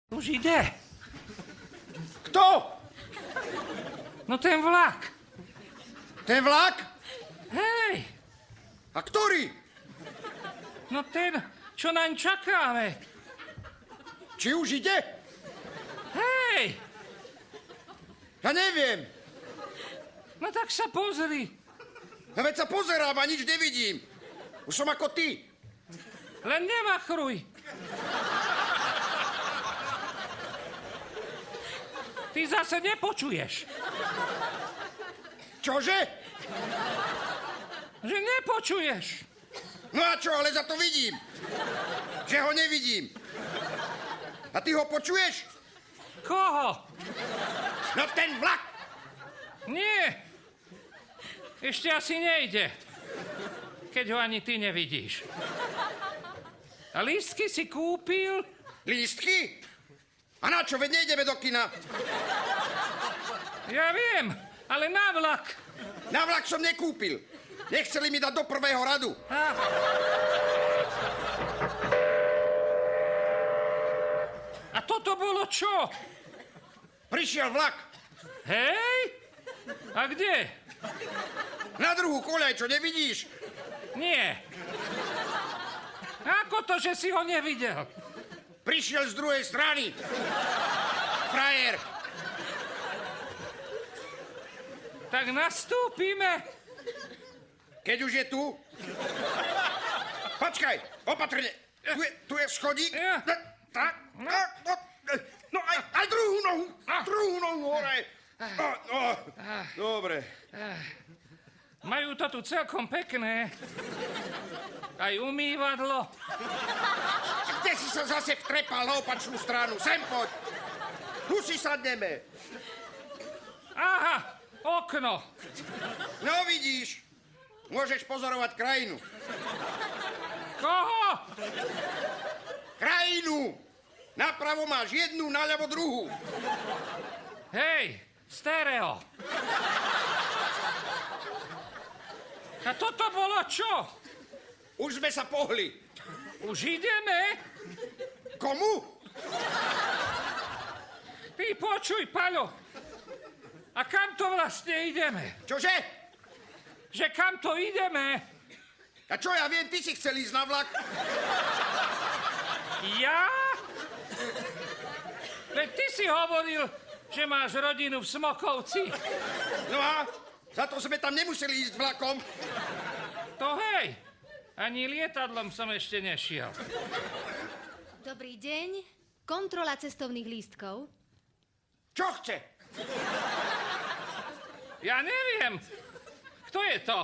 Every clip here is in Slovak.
Už ide. Kto? No ten vlak. Ten vlak? Hej, A ktorý? no ten, čo naň čakáme. Či už ide? Hej, Ja neviem. no tak sa pozri. No veď sa pozerám a nič nevidím. Už som ako ty. Len nemachruj. Ty zase nepočuješ. Čože? Že nepočuješ. No a čo, ale za to vidím. Že ho nevidím. A ty ho počuješ? Koho? No ten vlak. Nie. Ešte asi nejde. Keď ho ani ty nevidíš. A lístky si kúpil? Lístky? A na čo, veď nejdeme do kina. Ja viem, ale na vlak. Na vlak som nekúpil. Nechceli mi dať do prvého radu. A toto bolo čo? Prišiel vlak. Hej? A kde? Na druhú koľaj, čo nevidíš? Nie. Ako to, že si ho nevidel? Prišiel z druhej strany. Frajer. Tak nastúpime. Keď už je tu... Počkaj, opatrne. Tu je schodík. Ja. Tak. No aj druhú nohu. Druhú nohu hore. Dobre. Majú to tu celkom pekné. Aj umývadlo. Kde si sa zase vtrepal na opačnú stranu? Sem poď. Tu si sadneme. Aha, okno. No vidíš, môžeš pozorovať krajinu. Koho? Krajinu. Napravo máš jednu, naľavo druhú. Hej, stereo. A toto bolo čo? Už sme sa pohli. Už ideme? Komu? Ty počuj, Paľo. A kam to vlastne ideme? Čože? Že kam to ideme? A čo ja viem, ty si chcel ísť na vlak? Ja? Veď ty si hovoril, že máš rodinu v Smokovci. No a? Za to sme tam nemuseli ísť vlakom. To hej, ani lietadlom som ešte nešiel. Dobrý deň. Kontrola cestovných lístkov. Čo chce? Ja neviem. Kto je to?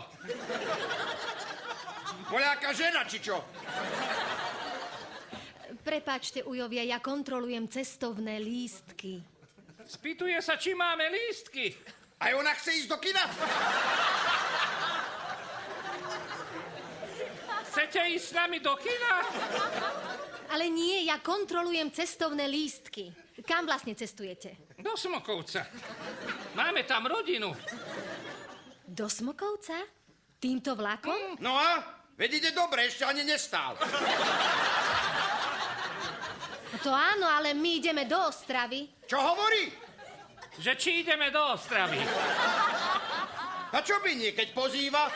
Voľaká žena, či čo? Prepáčte, ujovia, ja kontrolujem cestovné lístky. Spýtuje sa, či máme lístky. Aj ona chce ísť do kina? Chcete ísť s nami do kina? Ale nie, ja kontrolujem cestovné lístky. Kam vlastne cestujete? Do Smokovca. Máme tam rodinu. Do Smokovca? Týmto vlakom? No a? Veď ide dobre, ešte ani nestál. To áno, ale my ideme do Ostravy. Čo hovorí? Že či ideme do Ostravy. A čo by nie, keď pozýva?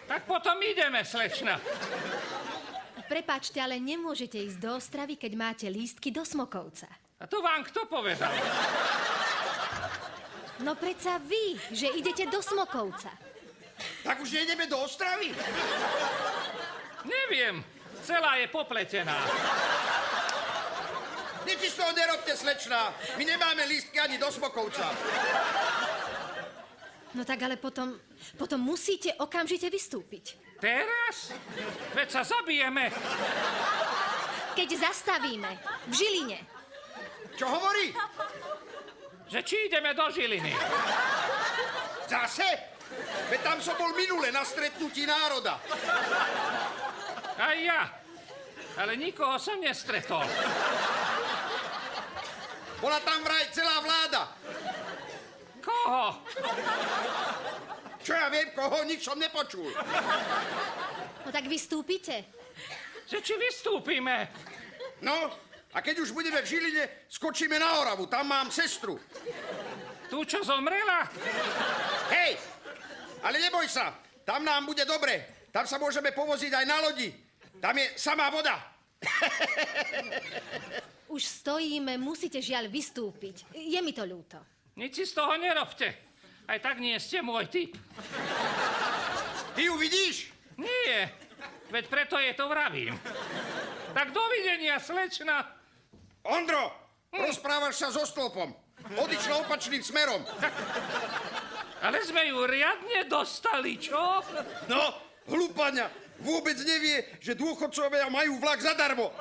Tak potom ideme, slečna. Prepáčte, ale nemôžete ísť do Ostravy, keď máte lístky do Smokovca. A to vám kto povedal? No predsa vy, že idete do Smokovca. Tak už nejdeme do Ostravy? Neviem. Celá je popletená. Nič si z toho nerobte, slečná. My nemáme lístky ani do Smokovca. No tak ale potom musíte okamžite vystúpiť. Teraz? Veď sa zabijeme. Keď zastavíme v Žiline. Čo hovorí? Že či ideme do Žiliny. Zase? Veď tam som bol minule na stretnutí národa. Aj ja. Ale nikoho som nestretol. Bola tam vraj celá vláda. Koho? Čo ja viem, koho, nič som nepočul. No tak vystúpite. Že či vystúpime? No, a keď už budeme v Žiline, skočíme na Oravu, tam mám sestru. Tú, čo zomrela? Hej, ale neboj sa, tam nám bude dobre. Tam sa môžeme povoziť aj na lodi. Tam je samá voda. Už stojíme, musíte žiaľ vystúpiť. Je mi to ľúto. Nič si z toho nerobte. Aj tak nie ste môj typ. Ty ju vidíš? Nie, veď preto je to vravím. Tak dovidenia, slečna. Ondro, rozprávaš sa so stĺpom. Odišla opačným smerom. Ale sme ju riadne dostali, čo? No, hlúpaňa, vôbec nevie, že dôchodcovia majú vlak zadarmo.